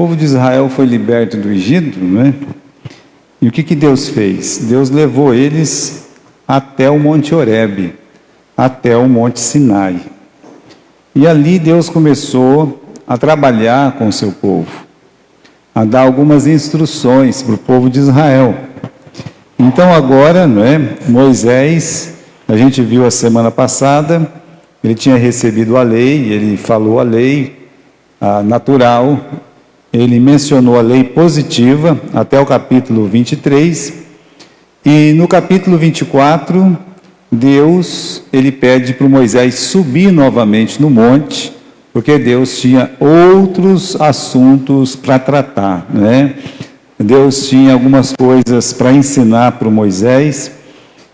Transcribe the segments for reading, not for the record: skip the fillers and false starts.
povo de Israel foi liberto do Egito, não é? E o que Deus fez? Deus levou eles até o Monte Horebe, até o Monte Sinai. E ali Deus começou a trabalhar com o seu povo, a dar algumas instruções para o povo de Israel. Então agora, não é? Moisés, a gente viu a semana passada, ele tinha recebido a lei, ele falou a lei natural, ele mencionou a lei positiva até o capítulo 23, e no capítulo 24, Deus, ele pede para Moisés subir novamente no monte, porque Deus tinha outros assuntos para tratar, né? Deus tinha algumas coisas para ensinar para Moisés,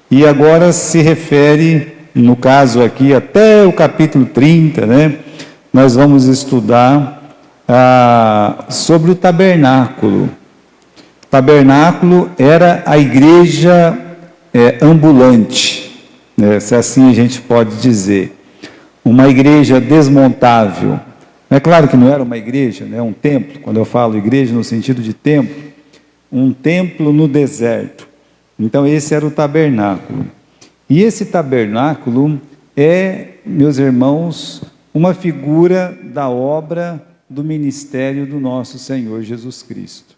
e agora se refere, no caso aqui, até o capítulo 30, né? Nós vamos estudar sobre o tabernáculo. O tabernáculo era a igreja ambulante, né? Se assim a gente pode dizer. Uma igreja desmontável. É claro que não era uma igreja, né? Um templo. Quando eu falo igreja no sentido de templo, um templo no deserto. Então esse era o tabernáculo. E esse tabernáculo é, meus irmãos, uma figura da obra do ministério do nosso Senhor Jesus Cristo.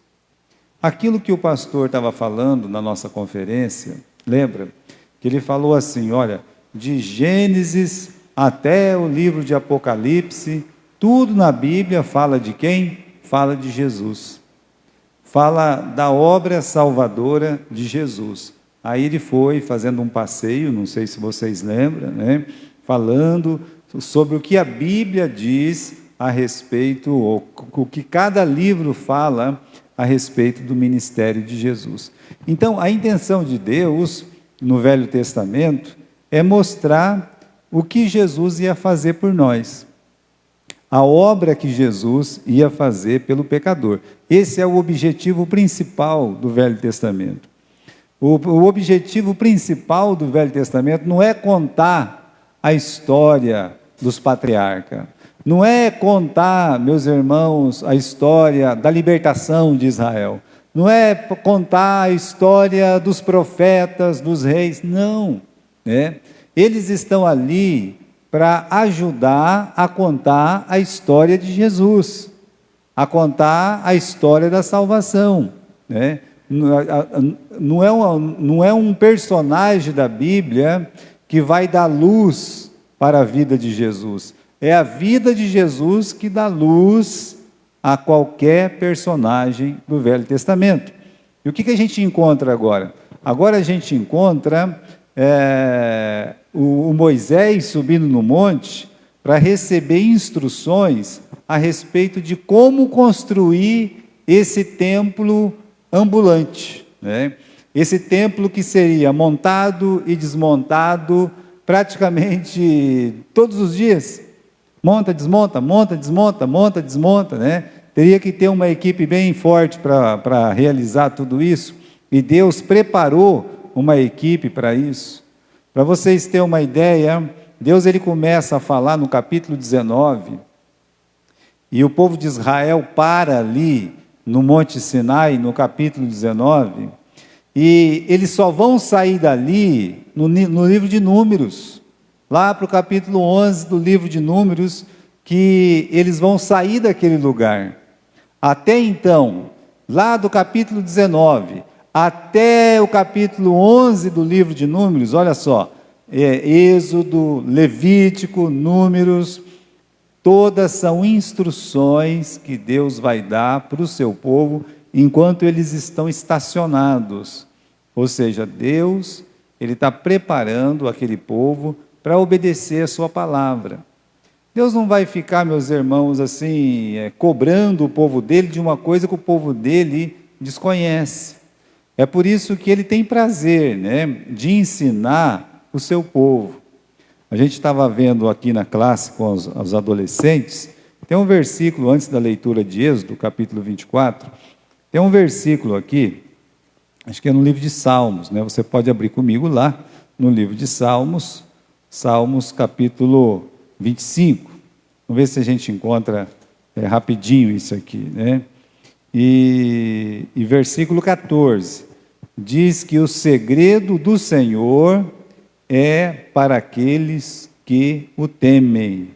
Aquilo que o pastor estava falando na nossa conferência, lembra? Que ele falou assim, olha, de Gênesis até o livro de Apocalipse, tudo na Bíblia fala de quem? Fala de Jesus. Fala da obra salvadora de Jesus. Aí ele foi fazendo um passeio, não sei se vocês lembram, né? Falando sobre o que a Bíblia diz a respeito, ou o que cada livro fala a respeito do ministério de Jesus. Então, a intenção de Deus, no Velho Testamento, é mostrar o que Jesus ia fazer por nós. A obra que Jesus ia fazer pelo pecador. Esse é o objetivo principal do Velho Testamento. O objetivo principal do Velho Testamento não é contar a história dos patriarcas. Não é contar, meus irmãos, a história da libertação de Israel. Não é contar a história dos profetas, dos reis. Não. Né? Eles estão ali para ajudar a contar a história de Jesus, a contar a história da salvação. Né? Não é um personagem da Bíblia que vai dar luz para a vida de Jesus. É a vida de Jesus que dá luz a qualquer personagem do Velho Testamento. E o que a gente encontra agora? Agora a gente encontra o Moisés subindo no monte para receber instruções a respeito de como construir esse templo ambulante, né? Esse templo que seria montado e desmontado praticamente todos os dias. Monta, desmonta, monta, desmonta, monta, desmonta, né? Teria que ter uma equipe bem forte para realizar tudo isso. E Deus preparou uma equipe para isso. Para vocês terem uma ideia, Deus ele começa a falar no capítulo 19, e o povo de Israel para ali no Monte Sinai, no capítulo 19, e eles só vão sair dali no livro de Números, lá para o capítulo 11 do livro de Números, que eles vão sair daquele lugar. Até então, lá do capítulo 19 até o capítulo 11 do livro de Números, olha só, Êxodo, Levítico, Números, todas são instruções que Deus vai dar para o seu povo enquanto eles estão estacionados. Ou seja, Deus, ele está preparando aquele povo para obedecer a sua palavra. Deus não vai ficar, meus irmãos, assim, cobrando o povo dele de uma coisa que o povo dele desconhece. É por isso que ele tem prazer, né, de ensinar o seu povo. A gente estava vendo aqui na classe com os adolescentes, tem um versículo antes da leitura de Êxodo, capítulo 24, tem um versículo aqui, acho que é no livro de Salmos, né? Você pode abrir comigo lá, no livro de Salmos, Salmos capítulo 25. Vamos ver se a gente encontra rapidinho isso aqui, né? E versículo 14, diz que o segredo do Senhor é para aqueles que o temem,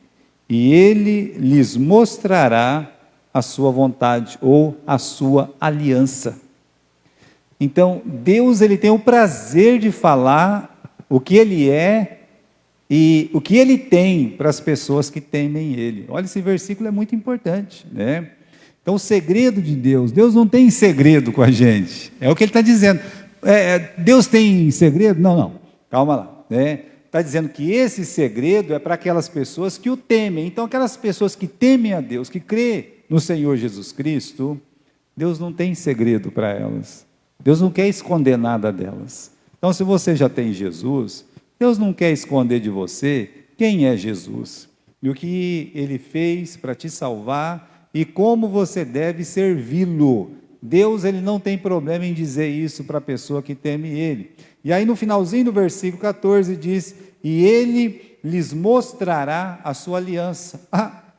e Ele lhes mostrará a sua vontade ou a sua aliança. Então, Deus ele tem o prazer de falar o que Ele é e o que Ele tem para as pessoas que temem Ele. Olha, esse versículo é muito importante, né? Então, o segredo de Deus, Deus não tem segredo com a gente, é o que Ele está dizendo. Deus tem segredo? Não, não, calma lá, né? Está dizendo que esse segredo é para aquelas pessoas que o temem. Então, aquelas pessoas que temem a Deus, que crê no Senhor Jesus Cristo, Deus não tem segredo para elas. Deus não quer esconder nada delas. Então, se você já tem Jesus, Deus não quer esconder de você quem é Jesus e o que Ele fez para te salvar e como você deve servi-lo. Deus ele não tem problema em dizer isso para a pessoa que teme Ele. E aí no finalzinho do versículo 14 diz, e Ele lhes mostrará a sua aliança.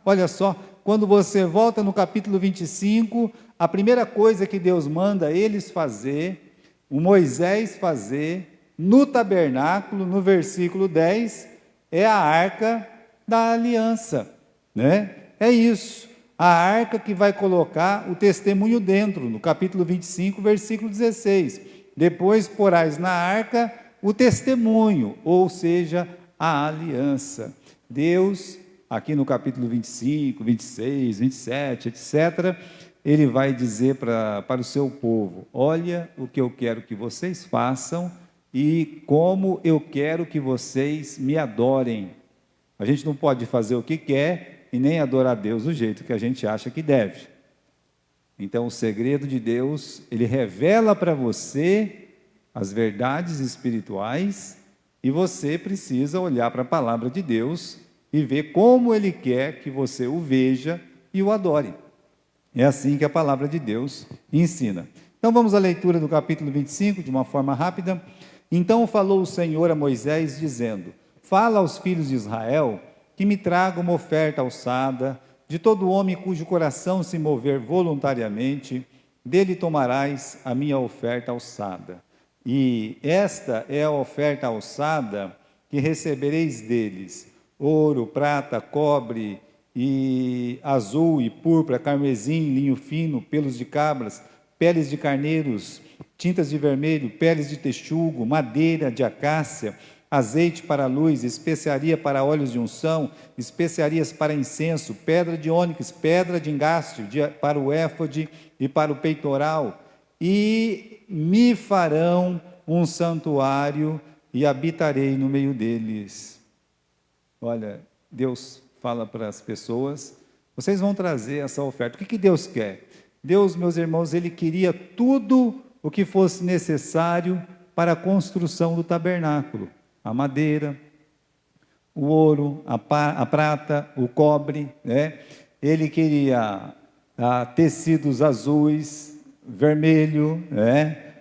Olha só, quando você volta no capítulo 25, a primeira coisa que Deus manda eles fazer, o Moisés fazer, no tabernáculo, no versículo 10, é a arca da aliança, né? É isso, a arca que vai colocar o testemunho dentro, no capítulo 25, versículo 16. Depois porás na arca o testemunho, ou seja, a aliança. Deus, aqui no capítulo 25, 26, 27, etc., Ele vai dizer para o seu povo, olha o que eu quero que vocês façam e como eu quero que vocês me adorem. A gente não pode fazer o que quer e nem adorar a Deus do jeito que a gente acha que deve. Então, o segredo de Deus, Ele revela para você as verdades espirituais e você precisa olhar para a palavra de Deus e ver como Ele quer que você o veja e o adore. É assim que a palavra de Deus ensina. Então, vamos à leitura do capítulo 25, de uma forma rápida. Então falou o Senhor a Moisés, dizendo, fala aos filhos de Israel que me tragam uma oferta alçada, de todo homem cujo coração se mover voluntariamente, dele tomarás a minha oferta alçada. E esta é a oferta alçada que recebereis deles, ouro, prata, cobre, e azul e púrpura, carmesim, linho fino, pelos de cabras, peles de carneiros, tintas de vermelho, peles de texugo, madeira de acácia, azeite para a luz, especiaria para óleos de unção, especiarias para incenso, pedra de ônix, pedra de engaste para o éfode e para o peitoral. E me farão um santuário e habitarei no meio deles. Olha, Deus fala para as pessoas, vocês vão trazer essa oferta. O que Deus quer? Deus, meus irmãos, Ele queria tudo o que fosse necessário para a construção do tabernáculo. A madeira, o ouro, a prata, o cobre, né? Ele queria tecidos azuis, vermelho, né?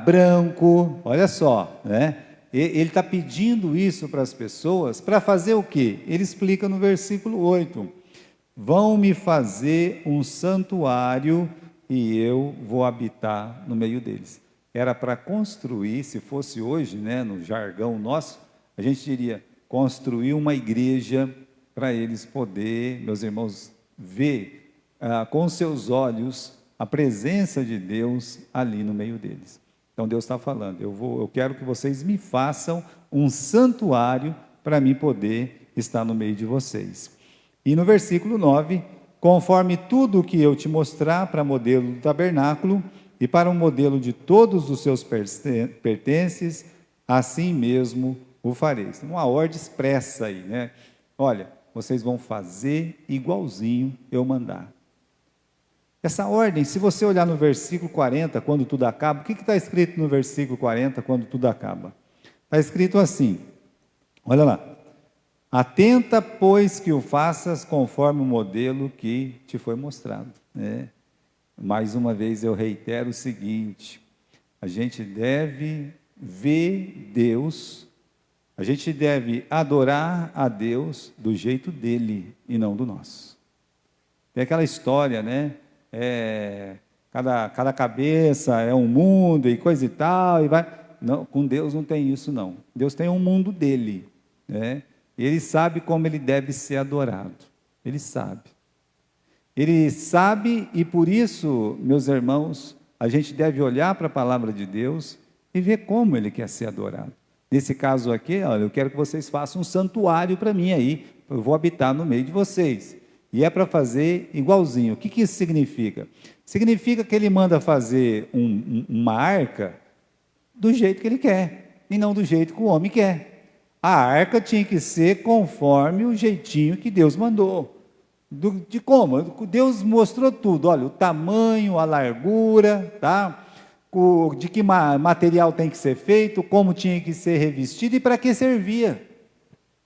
Branco, olha só, né? Ele está pedindo isso para as pessoas, para fazer o quê? Ele explica no versículo 8, vão me fazer um santuário e eu vou habitar no meio deles. Era para construir, se fosse hoje, né, no jargão nosso, a gente diria, construir uma igreja para eles poder, meus irmãos, ver com seus olhos a presença de Deus ali no meio deles. Então Deus está falando, eu quero que vocês me façam um santuário para mim poder estar no meio de vocês. E no versículo 9, conforme tudo o que eu te mostrar para modelo do tabernáculo e para um modelo de todos os seus pertences, assim mesmo o fareis. Uma ordem expressa aí, né? Olha, vocês vão fazer igualzinho eu mandar. Essa ordem, se você olhar no versículo 40, quando tudo acaba, o que está escrito no versículo 40, quando tudo acaba? Está escrito assim, olha lá, atenta, pois, que o faças conforme o modelo que te foi mostrado. Né? Mais uma vez eu reitero o seguinte, a gente deve ver Deus, a gente deve adorar a Deus do jeito dele e não do nosso. Tem aquela história, né? Cada cabeça é um mundo e coisa e tal, e vai. Não, com Deus não tem isso, não. Deus tem um mundo dele, né? Ele sabe como ele deve ser adorado. Ele sabe. Ele sabe, e por isso, meus irmãos, a gente deve olhar para a palavra de Deus e ver como ele quer ser adorado. Nesse caso aqui, olha, eu quero que vocês façam um santuário para mim aí, eu vou habitar no meio de vocês. E é para fazer igualzinho. O que isso significa? Significa que ele manda fazer uma arca do jeito que ele quer, e não do jeito que o homem quer. A arca tinha que ser conforme o jeitinho que Deus mandou. De como? Deus mostrou tudo, olha, o tamanho, a largura, tá? De que material tem que ser feito, como tinha que ser revestido e para que servia.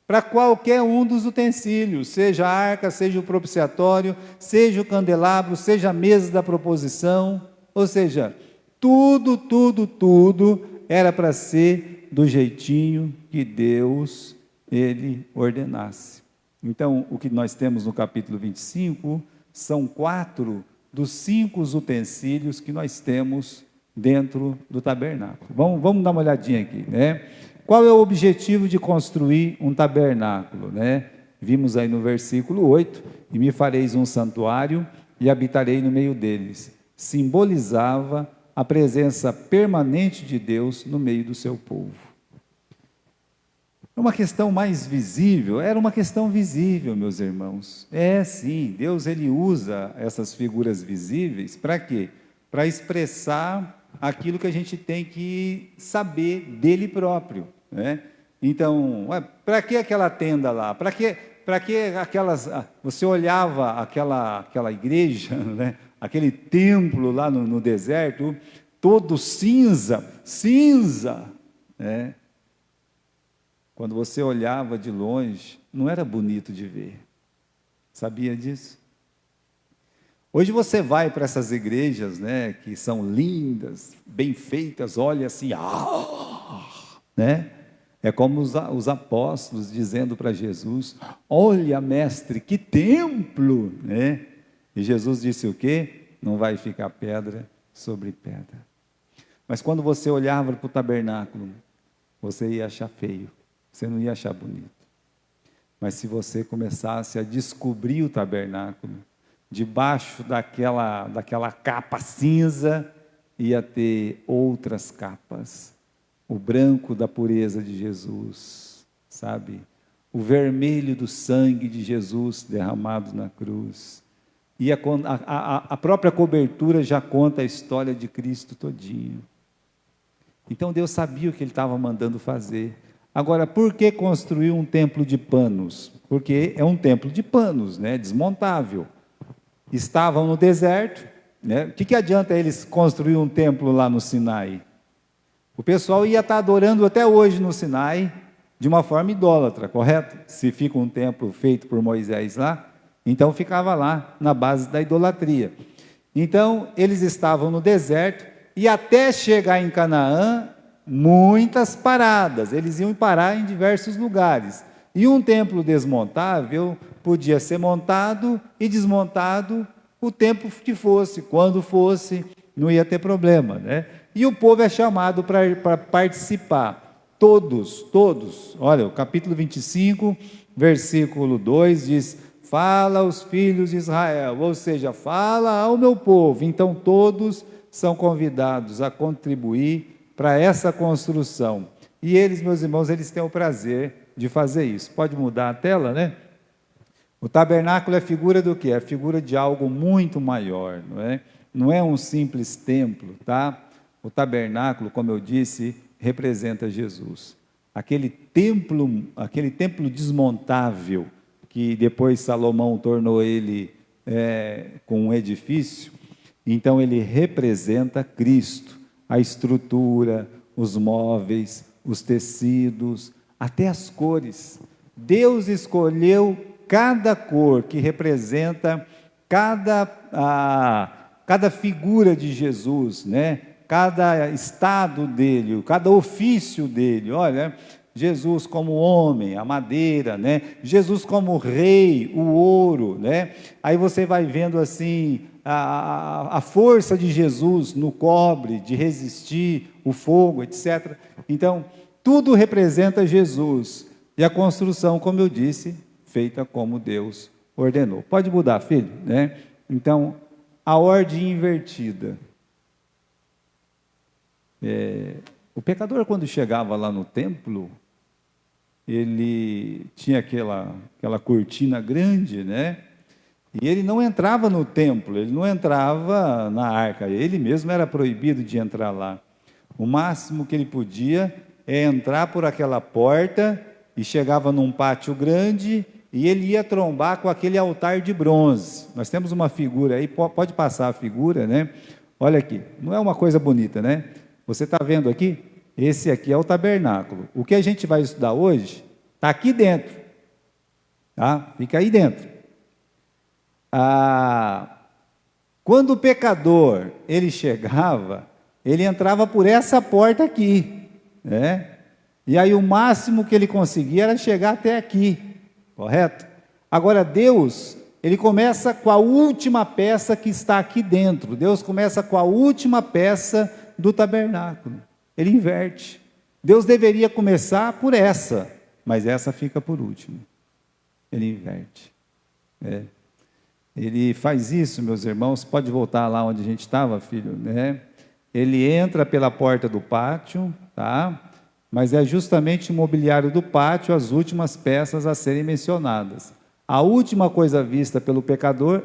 Para qualquer um dos utensílios, seja a arca, seja o propiciatório, seja o candelabro, seja a mesa da proposição, ou seja, tudo era para ser do jeitinho que Deus, ele ordenasse. Então, o que nós temos no capítulo 25 são 4 dos 5 utensílios que nós temos dentro do tabernáculo. Vamos dar uma olhadinha aqui, né? Qual é o objetivo de construir um tabernáculo, né? Vimos aí no versículo 8, e me fareis um santuário e habitarei no meio deles. Simbolizava a presença permanente de Deus no meio do seu povo. Uma questão mais visível, era uma questão visível, meus irmãos. Sim, Deus ele usa essas figuras visíveis para quê? Para expressar aquilo que a gente tem que saber dele próprio, né? Então, para que aquela tenda lá? Para que aquelas... Você olhava aquela igreja, né? Aquele templo lá no deserto, todo cinza, né? Quando você olhava de longe, não era bonito de ver. Sabia disso? Hoje você vai para essas igrejas, né, que são lindas, bem feitas, olha assim, né? É como os apóstolos dizendo para Jesus: olha, mestre, que templo, né? E Jesus disse o quê? Não vai ficar pedra sobre pedra. Mas quando você olhava para o tabernáculo, você ia achar feio. Você não ia achar bonito. Mas se você começasse a descobrir o tabernáculo, debaixo daquela capa cinza, ia ter outras capas. O branco da pureza de Jesus, sabe? O vermelho do sangue de Jesus derramado na cruz. E a própria cobertura já conta a história de Cristo todinho. Então Deus sabia o que Ele estava mandando fazer. Agora, por que construir um templo de panos? Porque é um templo de panos, né? Desmontável. Estavam no deserto, né? O que adianta eles construir um templo lá no Sinai? O pessoal ia estar adorando até hoje no Sinai, de uma forma idólatra, correto? Se fica um templo feito por Moisés lá, então ficava lá, na base da idolatria. Então, eles estavam no deserto, e até chegar em Canaã, muitas paradas, eles iam parar em diversos lugares, e um templo desmontável podia ser montado e desmontado o tempo que fosse, quando fosse, não ia ter problema, né? E o povo é chamado para participar, todos, olha, o capítulo 25, versículo 2 diz: fala aos filhos de Israel, ou seja, fala ao meu povo. Então todos são convidados a contribuir para essa construção. E eles, meus irmãos, eles têm o prazer de fazer isso. Pode mudar a tela, né? O tabernáculo é figura do quê? É figura de algo muito maior, não é? Não é um simples templo, tá? O tabernáculo, como eu disse, representa Jesus. Aquele templo desmontável, que depois Salomão tornou ele com um edifício, então ele representa Cristo, a estrutura, os móveis, os tecidos, até as cores. Deus escolheu cada cor que representa cada figura de Jesus, né? Cada estado dele, cada ofício dele. Olha, Jesus como homem, a madeira, né? Jesus como rei, o ouro, né? Aí você vai vendo assim a força de Jesus no cobre, de resistir o fogo, etc. Então, tudo representa Jesus. E a construção, como eu disse, feita como Deus ordenou. Pode mudar, filho, né? Então, a ordem invertida. O pecador, quando chegava lá no templo, ele tinha aquela cortina grande, né? E ele não entrava no templo, ele não entrava na arca, ele mesmo era proibido de entrar lá. O máximo que ele podia é entrar por aquela porta e chegava num pátio grande e ele ia trombar com aquele altar de bronze. Nós temos uma figura aí, pode passar a figura, né? Olha aqui, não é uma coisa bonita, né? Você está vendo aqui? Esse aqui é o tabernáculo. O que a gente vai estudar hoje está aqui dentro, tá? Fica aí dentro. Quando o pecador ele chegava, ele entrava por essa porta aqui, né? E aí o máximo que ele conseguia era chegar até aqui, correto? Agora Deus, ele começa com a última peça que está aqui dentro. Deus começa com a última peça do tabernáculo. Ele inverte. Deus deveria começar por essa, mas essa fica por último. Ele inverte. Ele faz isso, meus irmãos. Pode voltar lá onde a gente estava, filho, né? Ele entra pela porta do pátio, tá? Mas é justamente o mobiliário do pátio as últimas peças a serem mencionadas. A última coisa vista pelo pecador,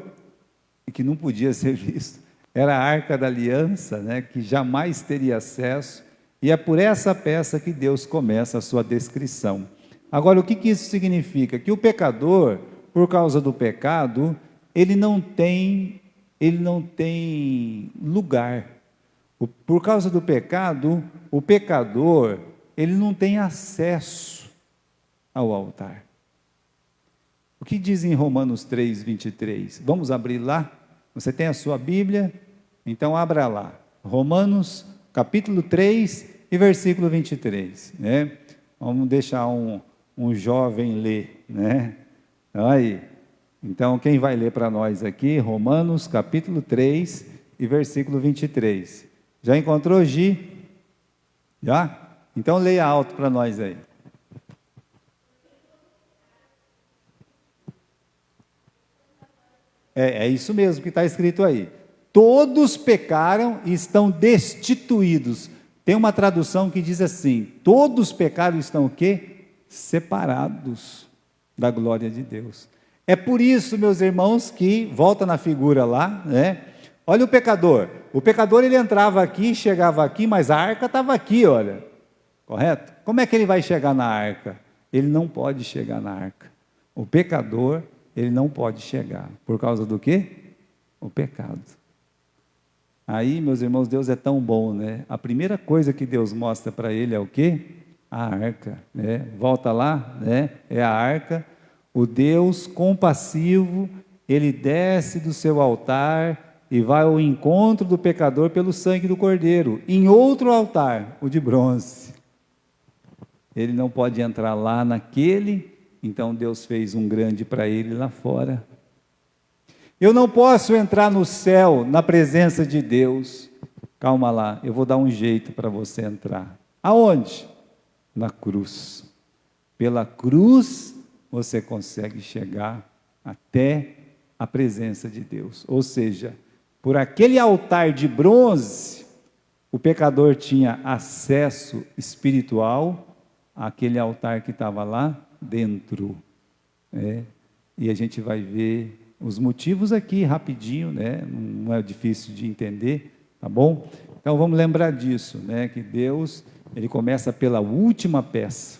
e que não podia ser visto, era a Arca da Aliança, né? Que jamais teria acesso, e é por essa peça que Deus começa a sua descrição. Agora, o que isso significa? Que o pecador, por causa do pecado, ele não tem lugar. Por causa do pecado, o pecador, ele não tem acesso ao altar. O que diz em Romanos 3, 23? Vamos abrir lá? Você tem a sua Bíblia? Então abra lá. Romanos, capítulo 3 e versículo 23. Né? Vamos deixar um jovem ler. Né? Aí. Então, quem vai ler para nós aqui? Romanos, capítulo 3 e versículo 23. Já encontrou, Gi? Já? Então, leia alto para nós aí. É isso mesmo que está escrito aí. Todos pecaram e estão destituídos. Tem uma tradução que diz assim: todos pecaram e estão o quê? Separados da glória de Deus. É por isso, meus irmãos, que, volta na figura lá, né? Olha o pecador ele entrava aqui, chegava aqui, mas a arca estava aqui, olha, correto? Como é que ele vai chegar na arca? Ele não pode chegar na arca. O pecador, ele não pode chegar, por causa do quê? O pecado. Aí, meus irmãos, Deus é tão bom, né? A primeira coisa que Deus mostra para ele é o quê? A arca, né? Volta lá, né? É a arca. O Deus compassivo, ele desce do seu altar e vai ao encontro do pecador pelo sangue do Cordeiro, em outro altar, o de bronze. Ele não pode entrar lá naquele, então Deus fez um grande para ele lá fora. Eu não posso entrar no céu, na presença de Deus. Calma lá, eu vou dar um jeito para você entrar. Aonde? Na cruz. Pela cruz, você consegue chegar até a presença de Deus. Ou seja, por aquele altar de bronze, o pecador tinha acesso espiritual àquele altar que estava lá dentro. E a gente vai ver os motivos aqui rapidinho, né? Não é difícil de entender, tá bom? Então vamos lembrar disso, né? Que Deus, ele começa pela última peça,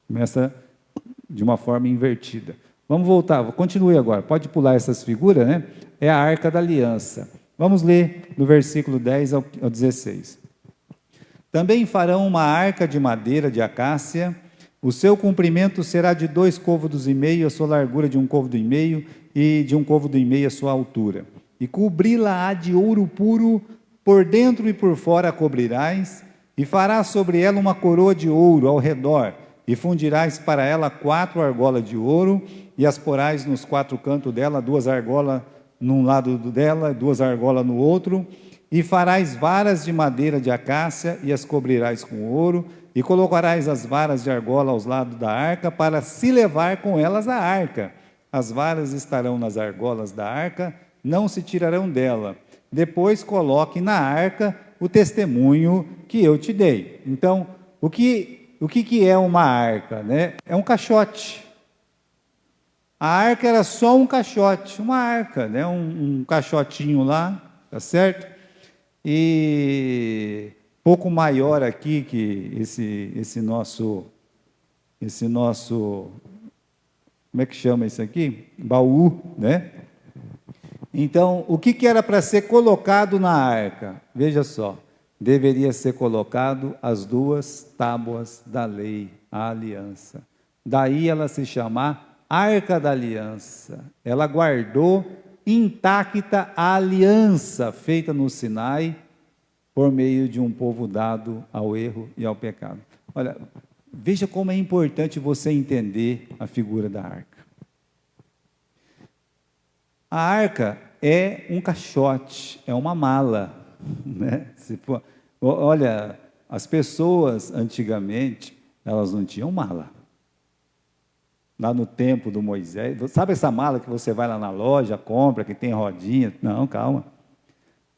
começa de uma forma invertida. Vamos voltar, continue agora, pode pular essas figuras, né? É a Arca da Aliança. Vamos ler do versículo 10 ao 16. Também farão uma arca de madeira de acácia, o seu comprimento será de 2 côvados e meio, a sua largura de 1 côvado e meio, e de 1 côvado e meio a sua altura. E cobri-la-á de ouro puro, por dentro e por fora a cobrirás, e farás sobre ela uma coroa de ouro ao redor, e fundirás para ela 4 argolas de ouro, e as porás nos 4 cantos dela, 2 argolas num lado dela, 2 argolas no outro, e farás varas de madeira de acácia e as cobrirás com ouro, e colocarás as varas de argola aos lados da arca para se levar com elas a arca. As varas estarão nas argolas da arca, não se tirarão dela. Depois coloque na arca o testemunho que eu te dei. Então, o que é uma arca, né? É um caixote. A arca era só um caixote, uma arca, né? Um caixotinho lá, tá certo? E pouco maior aqui que esse nosso, como é que chama isso aqui? Baú, né? Então, o que era para ser colocado na arca? Veja só, deveria ser colocado as 2 tábuas da lei, a aliança. Daí ela se chamar Arca da Aliança. Ela guardou intacta a aliança feita no Sinai por meio de um povo dado ao erro e ao pecado. Olha, veja como é importante você entender a figura da arca. A arca é um caixote, é uma mala, né? Olha, as pessoas antigamente, elas não tinham mala. Lá no tempo do Moisés, sabe essa mala que você vai lá na loja, compra, que tem rodinha? Não, calma.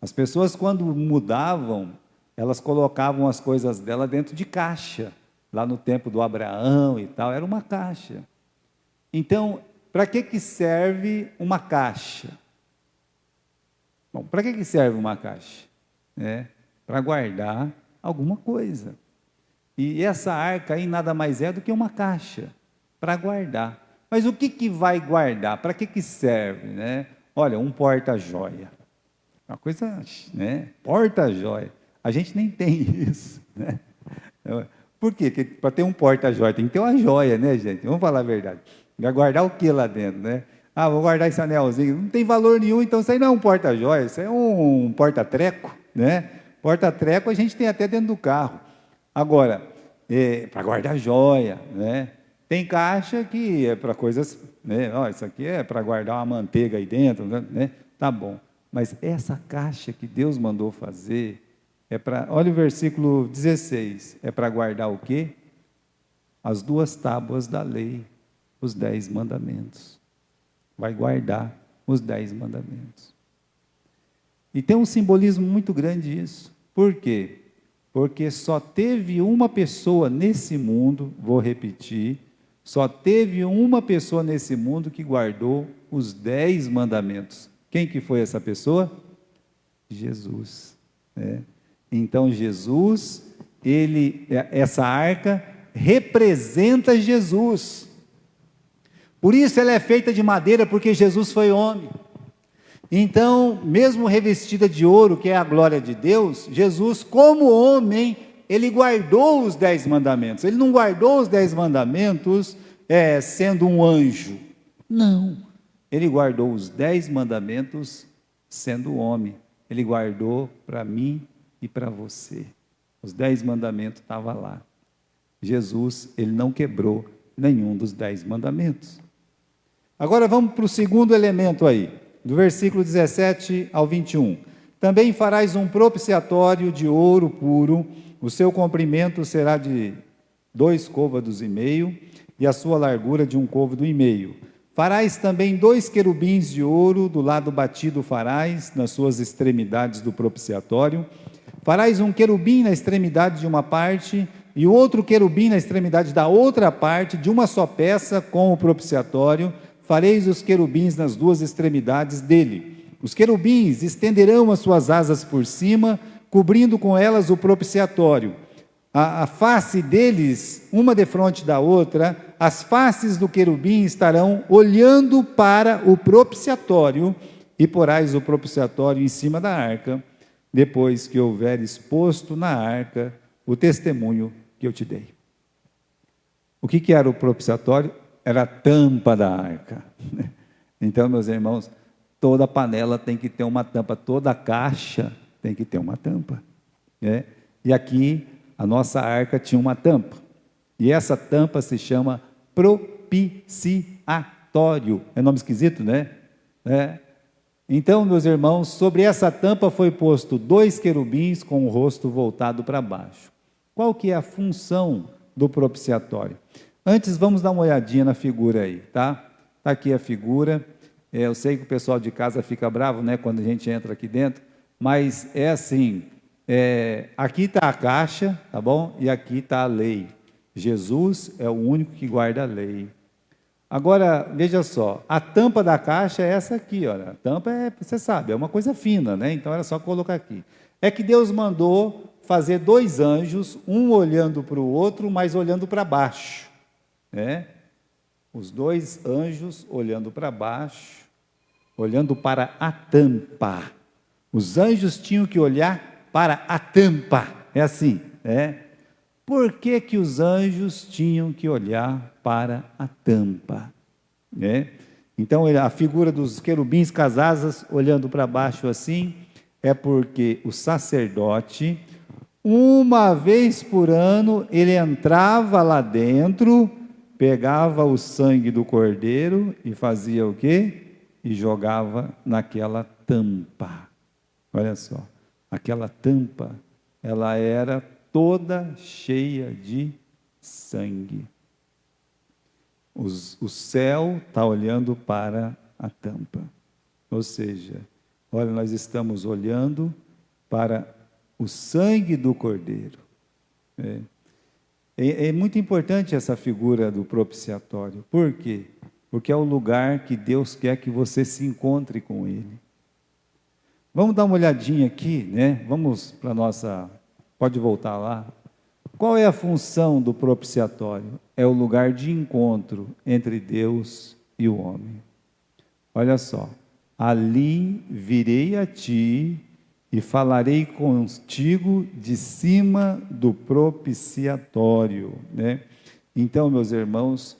As pessoas, quando mudavam, elas colocavam as coisas dela dentro de caixa. Lá no tempo do Abraão e tal, era uma caixa. Então, para que serve uma caixa? Bom, para que serve uma caixa? Para guardar alguma coisa. E essa arca aí nada mais é do que uma caixa, para guardar. Mas o que vai guardar? Para que serve, né? Olha, um porta-joia. Uma coisa, né? Porta-joia. A gente nem tem isso, né? Por quê? Porque para ter um porta-joia tem que ter uma joia, né, gente? Vamos falar a verdade. Vai guardar o que lá dentro, né? Ah, vou guardar esse anelzinho. Não tem valor nenhum, então isso aí não é um porta-joia, isso é um porta-treco, né? Porta-treco a gente tem até dentro do carro. Agora, para guardar joia, né? Tem caixa que é para coisas, né? Ó, isso aqui é para guardar uma manteiga aí dentro, né? Tá bom. Mas essa caixa que Deus mandou fazer é para, olha o versículo 16, é para guardar o quê? As 2 tábuas da lei, os 10 mandamentos. Vai guardar os 10 mandamentos. E tem um simbolismo muito grande isso. Por quê? Porque só teve uma pessoa nesse mundo, vou repetir, só teve uma pessoa nesse mundo que guardou os 10 mandamentos. Quem que foi essa pessoa? Jesus. Então Jesus, essa arca representa Jesus. Por isso ela é feita de madeira, porque Jesus foi homem. Então, mesmo revestida de ouro, que é a glória de Deus, Jesus, como homem, ele guardou os 10 mandamentos. Ele não guardou os 10 mandamentos sendo um anjo. Não. Ele guardou os 10 mandamentos sendo homem. Ele guardou para mim e para você. Os 10 mandamentos estavam lá. Jesus, ele não quebrou nenhum dos 10 mandamentos. Agora vamos para o segundo elemento aí, do versículo 17 ao 21. Também farás um propiciatório de ouro puro, o seu comprimento será de 2 côvados e meio, e a sua largura de 1 côvado e meio. Farás também 2 querubins de ouro, do lado batido farás, nas suas extremidades do propiciatório. Farás um querubim na extremidade de uma parte, e outro querubim na extremidade da outra parte, de uma só peça, com o propiciatório. Fareis os querubins nas 2 extremidades dele. Os querubins estenderão as suas asas por cima, cobrindo com elas o propiciatório. A face deles, uma defronte da outra, as faces do querubim estarão olhando para o propiciatório, e porás o propiciatório em cima da arca, depois que houveres posto na arca o testemunho que eu te dei. O que era o propiciatório? Era a tampa da arca. Então, meus irmãos, toda panela tem que ter uma tampa, toda caixa tem que ter uma tampa. E aqui, a nossa arca tinha uma tampa. E essa tampa se chama propiciatório. É nome esquisito, né? Então, meus irmãos, sobre essa tampa foi posto 2 querubins com o rosto voltado para baixo. Qual que é a função do propiciatório? Antes, vamos dar uma olhadinha na figura aí, tá? Está aqui a figura. Eu sei que o pessoal de casa fica bravo, né, quando a gente entra aqui dentro, mas é assim, aqui está a caixa, tá bom? E aqui está a lei. Jesus é o único que guarda a lei. Agora, veja só, a tampa da caixa é essa aqui, olha. A tampa você sabe, é uma coisa fina, né? Então era só colocar aqui. É que Deus mandou fazer 2 anjos, um olhando para o outro, mas olhando para baixo, né? Os 2 anjos olhando para baixo, olhando para a tampa. Os anjos tinham que olhar para a tampa. É assim, né? Por que que os anjos tinham que olhar para a tampa? Né? Então, a figura dos querubins com as asas olhando para baixo assim, é porque o sacerdote, uma vez por ano, ele entrava lá dentro, pegava o sangue do cordeiro e fazia o quê? E jogava naquela tampa. Olha só, aquela tampa, ela era toda cheia de sangue. O céu está olhando para a tampa. Ou seja, olha, nós estamos olhando para o sangue do Cordeiro. É muito importante essa figura do propiciatório. Por quê? Porque é o lugar que Deus quer que você se encontre com Ele. Vamos dar uma olhadinha aqui, né? Vamos para a nossa... Pode voltar lá. Qual é a função do propiciatório? É o lugar de encontro entre Deus e o homem. Olha só. Ali virei a ti e falarei contigo de cima do propiciatório, né? Então, meus irmãos,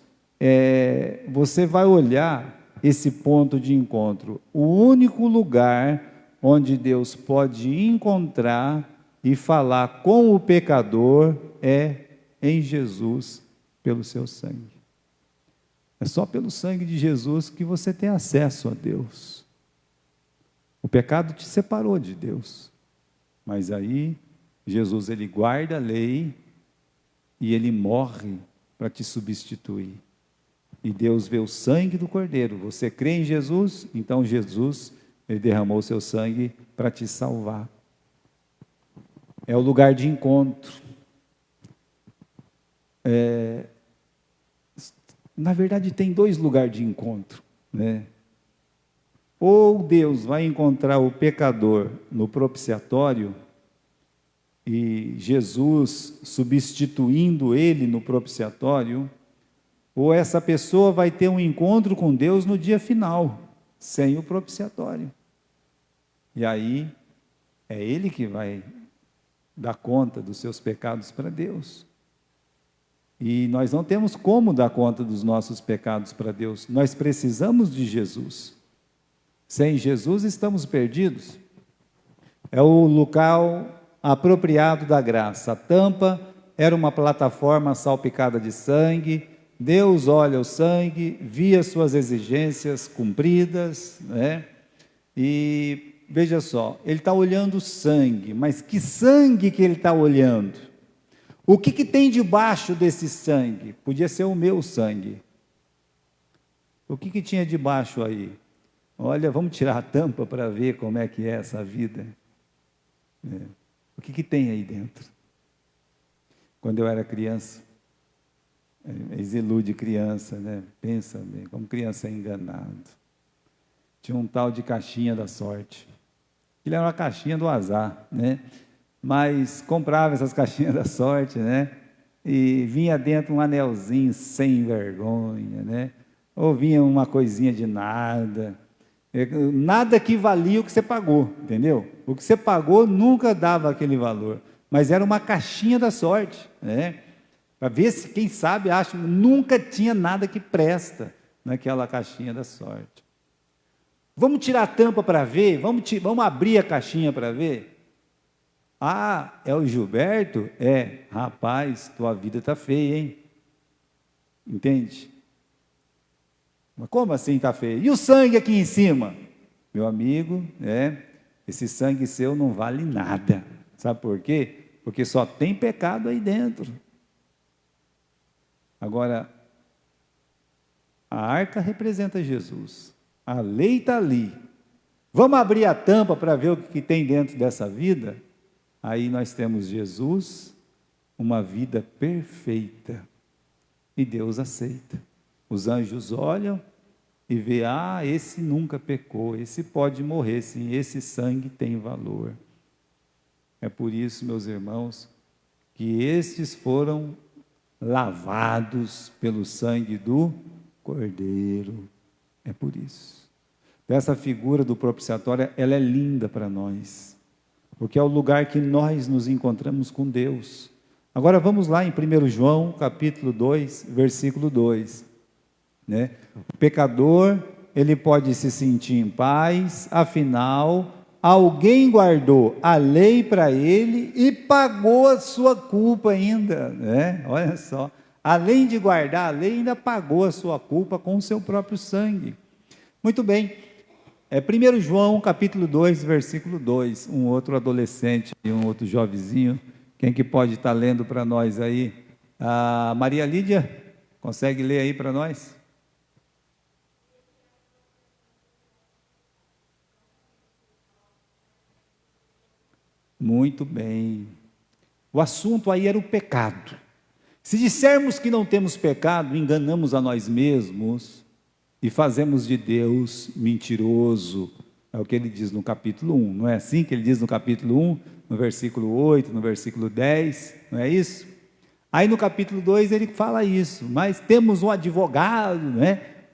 você vai olhar esse ponto de encontro. O único lugar onde Deus pode encontrar e falar com o pecador é em Jesus, pelo seu sangue. É só pelo sangue de Jesus que você tem acesso a Deus. O pecado te separou de Deus, mas aí Jesus, ele guarda a lei e ele morre para te substituir. E Deus vê o sangue do Cordeiro. Você crê em Jesus? Então Jesus, ele derramou o seu sangue para te salvar. É o lugar de encontro. Na verdade, tem 2 lugares de encontro, né? Ou Deus vai encontrar o pecador no propiciatório, e Jesus substituindo ele no propiciatório, ou essa pessoa vai ter um encontro com Deus no dia final, sem o propiciatório. E aí, é ele que vai dar conta dos seus pecados para Deus. E nós não temos como dar conta dos nossos pecados para Deus. Nós precisamos de Jesus. Sem Jesus estamos perdidos. É o local apropriado da graça. A tampa era uma plataforma salpicada de sangue. Deus olha o sangue, via suas exigências cumpridas, né? E veja só, ele está olhando o sangue, mas que sangue que ele está olhando? O que tem debaixo desse sangue? Podia ser o meu sangue. O que tinha debaixo aí? Olha, vamos tirar a tampa para ver como é que é essa vida. O que tem aí dentro? Quando eu era criança, exilude criança, né? Pensa bem, como criança é enganado. Tinha um tal de caixinha da sorte. Ele era uma caixinha do azar, né? Mas comprava essas caixinhas da sorte, né? E vinha dentro um anelzinho sem vergonha, né? Ou vinha uma coisinha de nada. Nada que valia o que você pagou, entendeu? O que você pagou nunca dava aquele valor. Mas era uma caixinha da sorte, né? Para ver se, quem sabe, acha, nunca tinha nada que presta naquela caixinha da sorte. Vamos tirar a tampa para ver? Vamos abrir a caixinha para ver? Ah, é o Gilberto? Rapaz, tua vida está feia, hein? Entende? Mas como assim está feia? E o sangue aqui em cima? meu amigo, esse sangue seu não vale nada. Sabe por quê? Porque só tem pecado aí dentro. Agora, a arca representa Jesus. A lei está ali. Vamos abrir a tampa para ver o que tem dentro dessa vida? Aí nós temos Jesus, uma vida perfeita. E Deus aceita. Os anjos olham e vê, esse nunca pecou, esse pode morrer, sim, esse sangue tem valor. É por isso, meus irmãos, que estes foram lavados pelo sangue do Cordeiro. É por isso. Essa figura do propiciatório, ela é linda para nós, porque é o lugar que nós nos encontramos com Deus. Agora vamos lá em 1 João, capítulo 2, versículo 2. O pecador, ele pode se sentir em paz, afinal, alguém guardou a lei para ele e pagou a sua culpa ainda, Olha só, além de guardar a lei, ainda pagou a sua culpa com o seu próprio sangue. Muito bem, 1 João, capítulo 2, versículo 2, um outro adolescente e um outro jovenzinho, quem que pode estar lendo para nós aí? A Maria Lídia, consegue ler aí para nós? Muito bem. O assunto aí era o pecado. Se dissermos que não temos pecado, enganamos a nós mesmos e fazemos de Deus mentiroso. É o que ele diz no capítulo 1. Não é assim que ele diz no capítulo 1, no versículo 8, no versículo 10, não é isso? Aí no capítulo 2 ele fala isso, mas temos um advogado,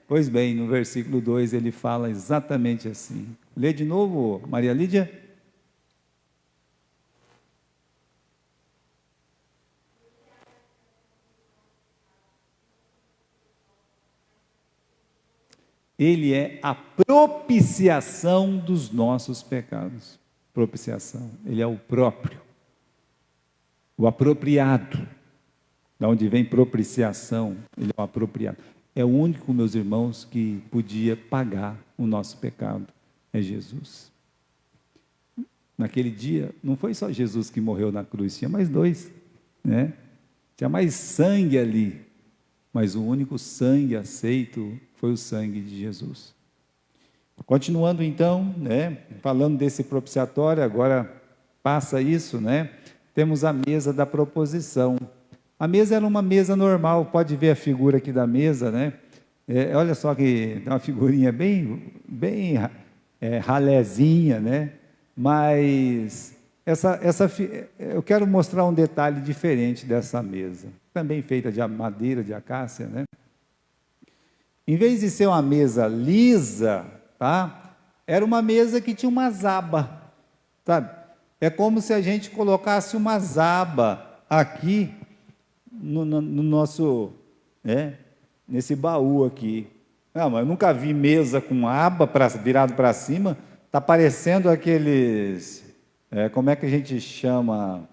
Pois bem, no versículo 2 ele fala exatamente assim. Lê de novo, Maria Lídia. Ele é a propiciação dos nossos pecados. Propiciação, ele é o próprio, o apropriado. Da onde vem propiciação, ele é o apropriado. É o único, meus irmãos, que podia pagar o nosso pecado, é Jesus. Naquele dia, não foi só Jesus que morreu na cruz, tinha mais dois, Tinha mais sangue ali, mas o único sangue aceito foi o sangue de Jesus. Continuando então, falando desse propiciatório, agora passa isso, temos a mesa da proposição. A mesa era uma mesa normal, pode ver a figura aqui da mesa, olha só que tem uma figurinha bem ralézinha, mas eu quero mostrar um detalhe diferente dessa mesa, também feita de madeira, de acácia, Em vez de ser uma mesa lisa, era uma mesa que tinha umas abas, sabe? É como se a gente colocasse umas abas aqui no nosso, nesse baú aqui. Não, mas eu nunca vi mesa com aba virado para cima. Está parecendo aqueles, como é que a gente chama,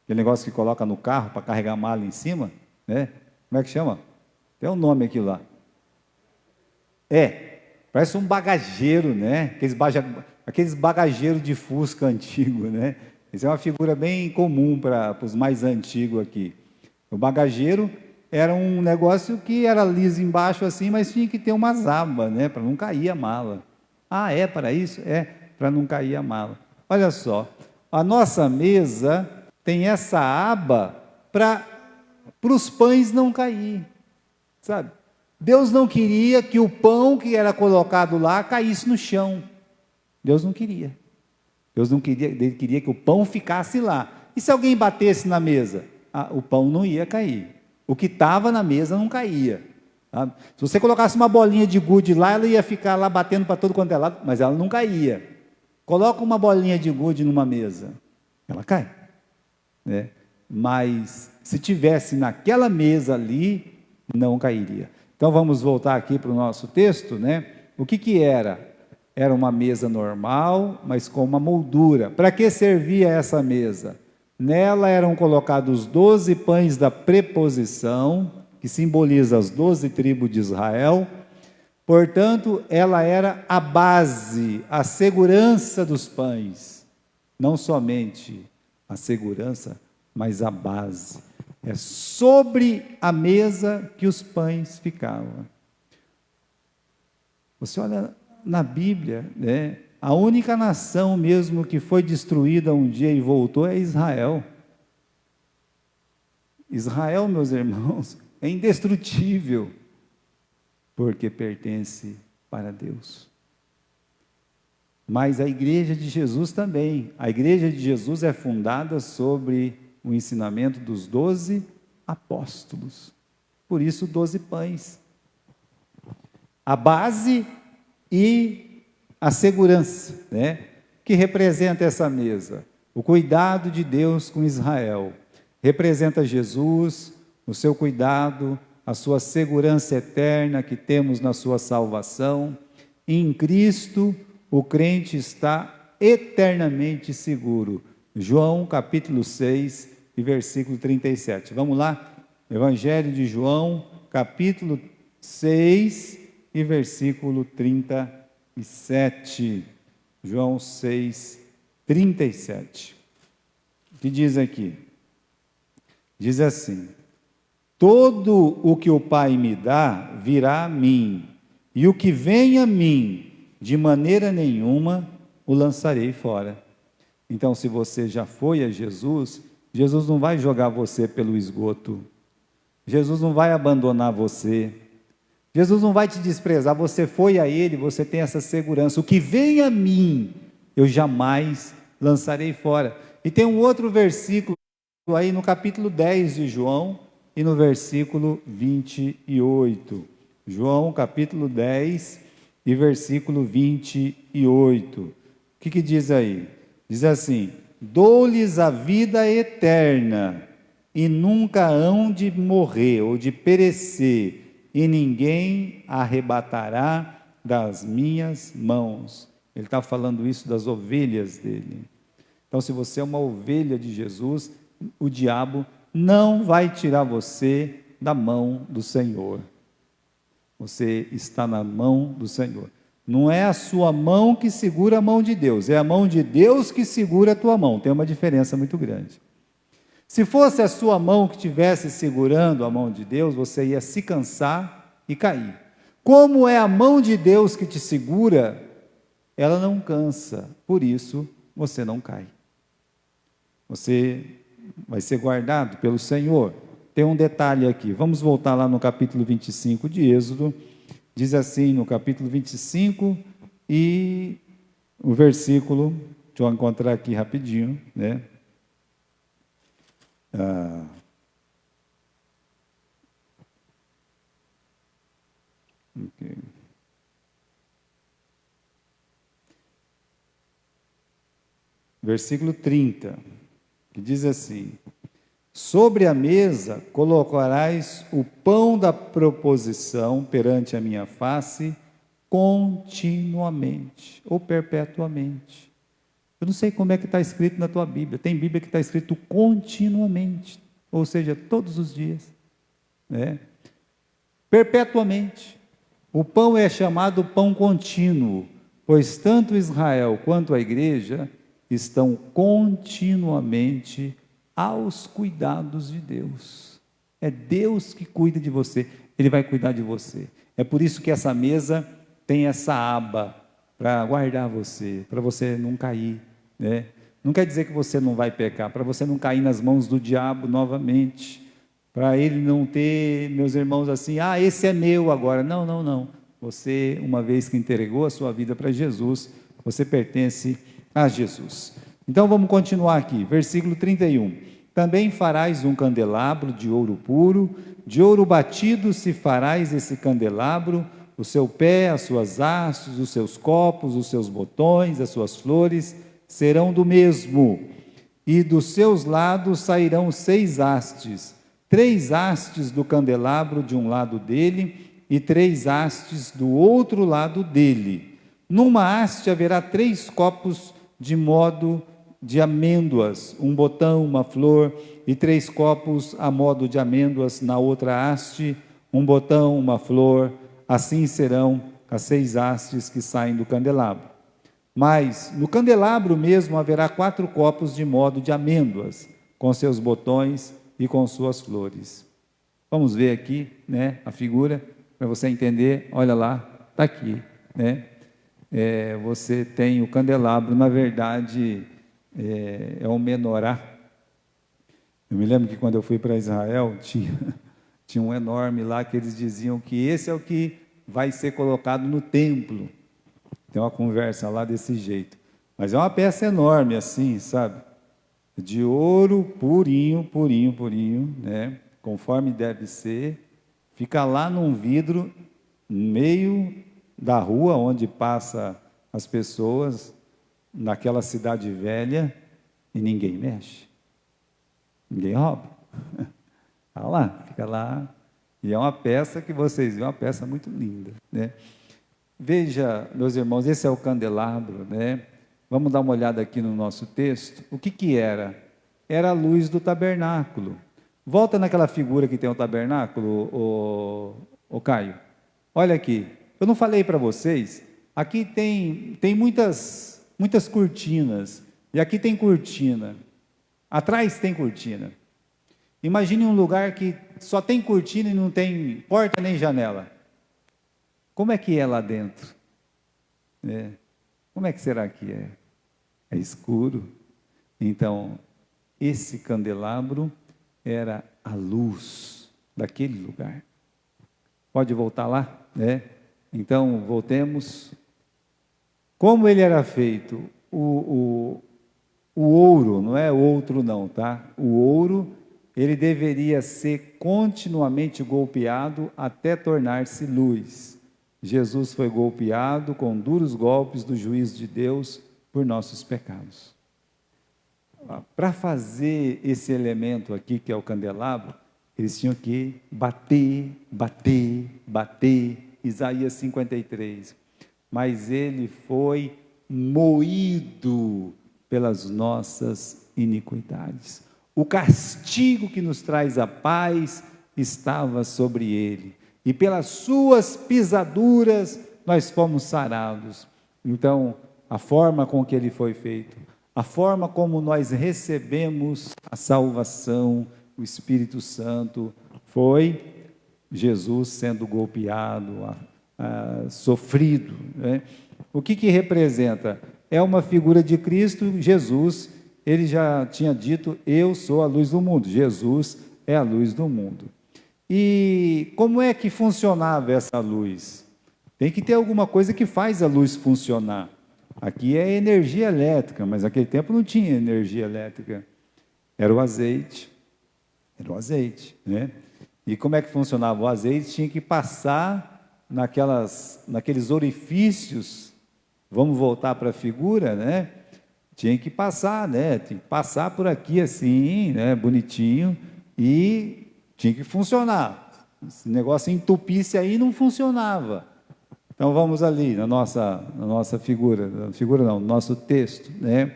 aquele negócio que coloca no carro para carregar mala em cima, Como é que chama? Tem um nome aqui lá. Parece um bagageiro, aqueles bagageiros de Fusca antigo, Isso é uma figura bem comum para os mais antigos aqui. O bagageiro era um negócio que era liso embaixo assim, mas tinha que ter umas abas, para não cair a mala. É para isso? Para não cair a mala. Olha só, a nossa mesa tem essa aba para os pães não cair, sabe? Deus não queria que o pão que era colocado lá caísse no chão. Deus não queria. Deus não queria, ele queria que o pão ficasse lá. E se alguém batesse na mesa? O pão não ia cair. O que estava na mesa não caía. Sabe? Se você colocasse uma bolinha de gude lá, ela ia ficar lá batendo para todo quanto é lado, mas ela não caía. Coloca uma bolinha de gude numa mesa, ela cai. Mas se tivesse naquela mesa ali, não cairia. Então vamos voltar aqui para o nosso texto, O que era? Era uma mesa normal, mas com uma moldura. Para que servia essa mesa? Nela eram colocados 12 pães da preposição, que simboliza as 12 tribos de Israel. Portanto, ela era a base, a segurança dos pães. Não somente a segurança, mas a base. É sobre a mesa que os pães ficavam. Você olha na Bíblia, né? A única nação mesmo que foi destruída um dia e voltou é Israel. Israel, meus irmãos, é indestrutível, porque pertence para Deus. Mas a igreja de Jesus também. A igreja de Jesus é fundada sobre o ensinamento dos 12 apóstolos. Por isso, 12 pães. A base e a segurança, né? Que representa essa mesa? O cuidado de Deus com Israel. Representa Jesus, o seu cuidado, a sua segurança eterna que temos na sua salvação. Em Cristo, o crente está eternamente seguro. João capítulo 6 e versículo 37. Vamos lá? Evangelho de João, capítulo 6 e versículo 37. João 6, 37. O que diz aqui? Diz assim: todo o que o Pai me dá virá a mim, e o que vem a mim, de maneira nenhuma o lançarei fora. Então, se você já foi a Jesus, Jesus não vai jogar você pelo esgoto, Jesus não vai abandonar você, Jesus não vai te desprezar. Você foi a Ele, você tem essa segurança. O que vem a mim, eu jamais lançarei fora. E tem um outro versículo aí no capítulo 10 de João e no versículo 28. João capítulo 10 e versículo 28. O que diz aí? Diz assim: dou-lhes a vida eterna, e nunca hão de morrer ou de perecer, e ninguém arrebatará das minhas mãos. Ele está falando isso das ovelhas dele. Então, se você é uma ovelha de Jesus, o diabo não vai tirar você da mão do Senhor. Você está na mão do Senhor. Não é a sua mão que segura a mão de Deus, é a mão de Deus que segura a tua mão. Tem uma diferença muito grande. Se fosse a sua mão que estivesse segurando a mão de Deus, você ia se cansar e cair. Como é a mão de Deus que te segura, ela não cansa, por isso você não cai. Você vai ser guardado pelo Senhor. Tem um detalhe aqui, vamos voltar lá no capítulo 25 de Êxodo. Diz assim no capítulo 25 e o versículo, deixa eu encontrar aqui rapidinho, né? Okay. Versículo 30, que diz assim: sobre a mesa colocarás o pão da proposição perante a minha face continuamente, ou perpetuamente. Eu não sei como é que está escrito na tua Bíblia. Tem Bíblia que está escrito continuamente, ou seja, todos os dias, né? Perpetuamente. O pão é chamado pão contínuo, pois tanto Israel quanto a igreja estão continuamente aos cuidados de Deus. É Deus que cuida de você, Ele vai cuidar de você. É por isso que essa mesa tem essa aba para guardar você, para você não cair, né? Não quer dizer que você não vai pecar, para você não cair nas mãos do diabo novamente, para ele não ter, meus irmãos, assim, esse é meu agora. Não, não, não. Você, uma vez que entregou a sua vida para Jesus, você pertence a Jesus. Então vamos continuar aqui, versículo 31. Também farás um candelabro de ouro puro, de ouro batido se farás esse candelabro, o seu pé, as suas hastes, os seus copos, os seus botões, as suas flores, serão do mesmo. E dos seus lados sairão 6 hastes, 3 hastes do candelabro de um lado dele, e 3 hastes do outro lado dele. Numa haste haverá 3 copos de modo de amêndoas, um botão, uma flor, e 3 copos a modo de amêndoas na outra haste, um botão, uma flor, assim serão as 6 hastes que saem do candelabro. Mas no candelabro mesmo haverá 4 copos de modo de amêndoas, com seus botões e com suas flores. Vamos ver aqui, né, a figura, para você entender. Olha lá, está aqui, né? Você tem o candelabro, na verdade, é um menorá. Eu me lembro que quando eu fui para Israel, tinha um enorme lá que eles diziam que esse é o que vai ser colocado no templo. Tem uma conversa lá desse jeito. Mas é uma peça enorme assim, sabe? De ouro purinho, purinho, purinho, né? Conforme deve ser. Fica lá num vidro, no meio da rua onde passa as pessoas, naquela cidade velha, e ninguém mexe. Ninguém rouba. Está lá, fica lá. E é uma peça que vocês veem, uma peça muito linda, né? Veja, meus irmãos, esse é o candelabro, né? Vamos dar uma olhada aqui no nosso texto. O que era? Era a luz do tabernáculo. Volta naquela figura que tem o tabernáculo, o Caio. Olha aqui. Eu não falei para vocês, aqui tem muitas cortinas. E aqui tem cortina. Atrás tem cortina. Imagine um lugar que só tem cortina e não tem porta nem janela. Como é que é lá dentro? Como é que será que é? É escuro. Então, esse candelabro era a luz daquele lugar. Pode voltar lá, né? Então, voltemos. Como ele era feito? O ouro, não é outro não, tá? O ouro, ele deveria ser continuamente golpeado até tornar-se luz. Jesus foi golpeado com duros golpes do juízo de Deus por nossos pecados. Para fazer esse elemento aqui, que é o candelabro, eles tinham que bater, bater, bater. Isaías 53. Mas ele foi moído pelas nossas iniquidades. O castigo que nos traz a paz estava sobre ele. E pelas suas pisaduras nós fomos sarados. Então, a forma com que ele foi feito, a forma como nós recebemos a salvação, o Espírito Santo, foi Jesus sendo golpeado, sofrido, né? O que representa? É uma figura de Cristo. Jesus, ele já tinha dito, eu sou a luz do mundo. Jesus é a luz do mundo. E como é que funcionava essa luz? Tem que ter alguma coisa que faz a luz funcionar. Aqui é energia elétrica, mas naquele tempo não tinha energia elétrica. Era o azeite. Era o azeite, né? E como é que funcionava? O azeite tinha que passar naqueles orifícios. Vamos voltar para a figura, né? Tinha que passar, né? Tinha que passar por aqui assim, né? Bonitinho, e tinha que funcionar. Esse negócio entupisse aí, não funcionava. Então vamos ali na nossa figura, no nosso texto, né?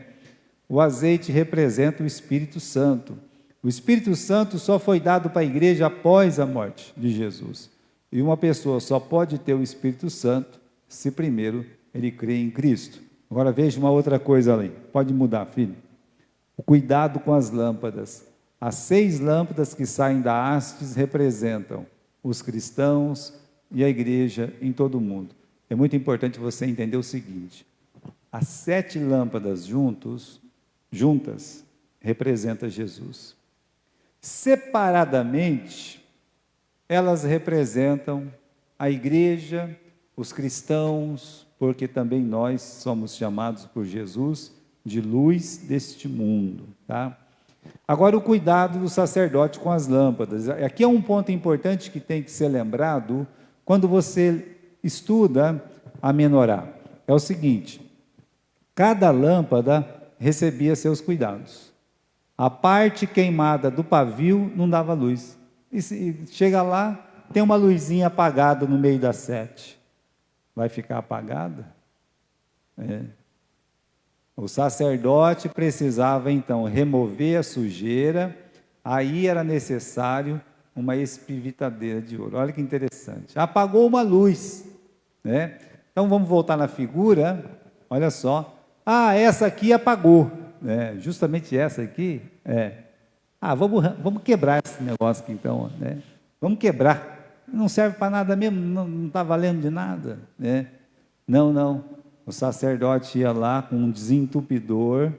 O azeite representa o Espírito Santo. O Espírito Santo só foi dado para a igreja após a morte de Jesus. E uma pessoa só pode ter o Espírito Santo se primeiro ele crê em Cristo. Agora veja uma outra coisa ali. Pode mudar, filho. O cuidado com as lâmpadas. As 6 lâmpadas que saem da hastes representam os cristãos e a igreja em todo o mundo. É muito importante você entender o seguinte: as 7 lâmpadas juntas representam Jesus. Separadamente, elas representam a igreja, os cristãos, porque também nós somos chamados por Jesus de luz deste mundo, tá? Agora, o cuidado do sacerdote com as lâmpadas. Aqui é um ponto importante que tem que ser lembrado quando você estuda a menorá. É o seguinte: cada lâmpada recebia seus cuidados. A parte queimada do pavio não dava luz. E chega lá, tem uma luzinha apagada no meio das 7. Vai ficar apagada? O sacerdote precisava, então, remover a sujeira. Aí era necessário uma espivitadeira de ouro. Olha que interessante. Apagou uma luz. né? Então vamos voltar na figura, olha só. Ah, essa aqui apagou, né? Justamente essa aqui, vamos quebrar esse negócio aqui então, né? Vamos quebrar, não serve para nada mesmo, não está valendo de nada, né? Não, o sacerdote ia lá com um desentupidor.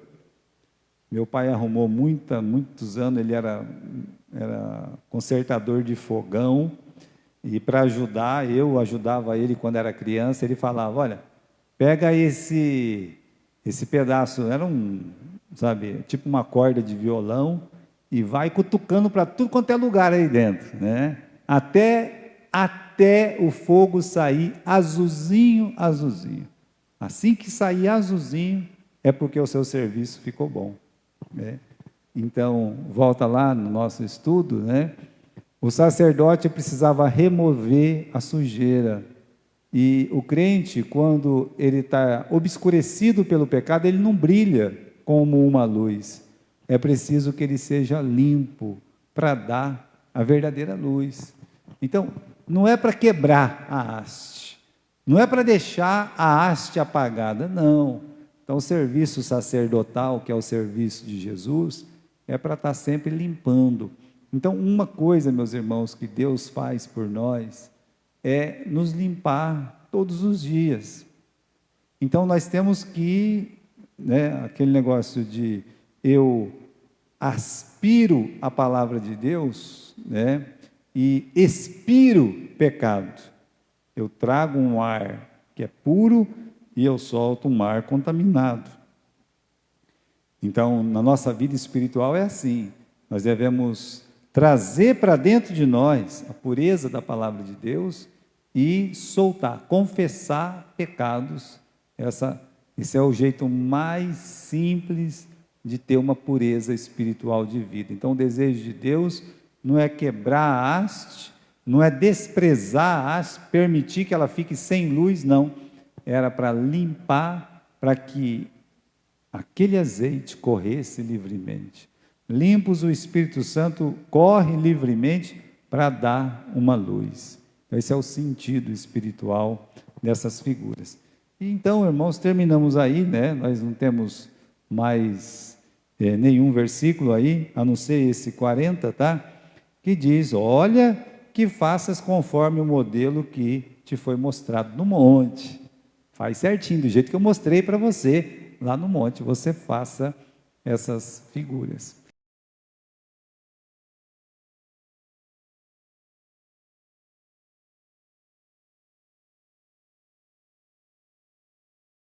Meu pai arrumou muitos anos, ele era consertador de fogão, e para ajudar, eu ajudava ele quando era criança, ele falava, olha, pega esse pedaço, era sabe, tipo uma corda de violão, e vai cutucando para tudo quanto é lugar aí dentro, né? Até o fogo sair azulzinho. Assim que sair azulzinho, é porque o seu serviço ficou bom, né? Então, volta lá no nosso estudo, né? O sacerdote precisava remover a sujeira. E o crente, quando ele está obscurecido pelo pecado, ele não brilha como uma luz. É preciso que ele seja limpo para dar a verdadeira luz. Então, não é para quebrar a haste, não é para deixar a haste apagada, não. Então, o serviço sacerdotal, que é o serviço de Jesus, é para estar sempre limpando. Então, uma coisa, meus irmãos, que Deus faz por nós, é nos limpar todos os dias. Então, nós temos que, né, aquele negócio de eu aspiro a palavra de Deus, né, e expiro pecado. Eu trago um ar que é puro e eu solto um ar contaminado. Então, na nossa vida espiritual é assim. Nós devemos trazer para dentro de nós a pureza da palavra de Deus e soltar, confessar pecados. Esse é o jeito mais simples de ter uma pureza espiritual de vida. Então, o desejo de Deus não é quebrar a haste, não é desprezar a haste, permitir que ela fique sem luz, não. Era para limpar, para que aquele azeite corresse livremente. Limpos, o Espírito Santo corre livremente para dar uma luz. Esse é o sentido espiritual dessas figuras. E então, irmãos, terminamos aí, né? Nós não temos mais nenhum versículo aí, a não ser esse 40, tá? Que diz, olha, que faças conforme o modelo que te foi mostrado no monte. Faz certinho, do jeito que eu mostrei para você lá no monte, você faça essas figuras.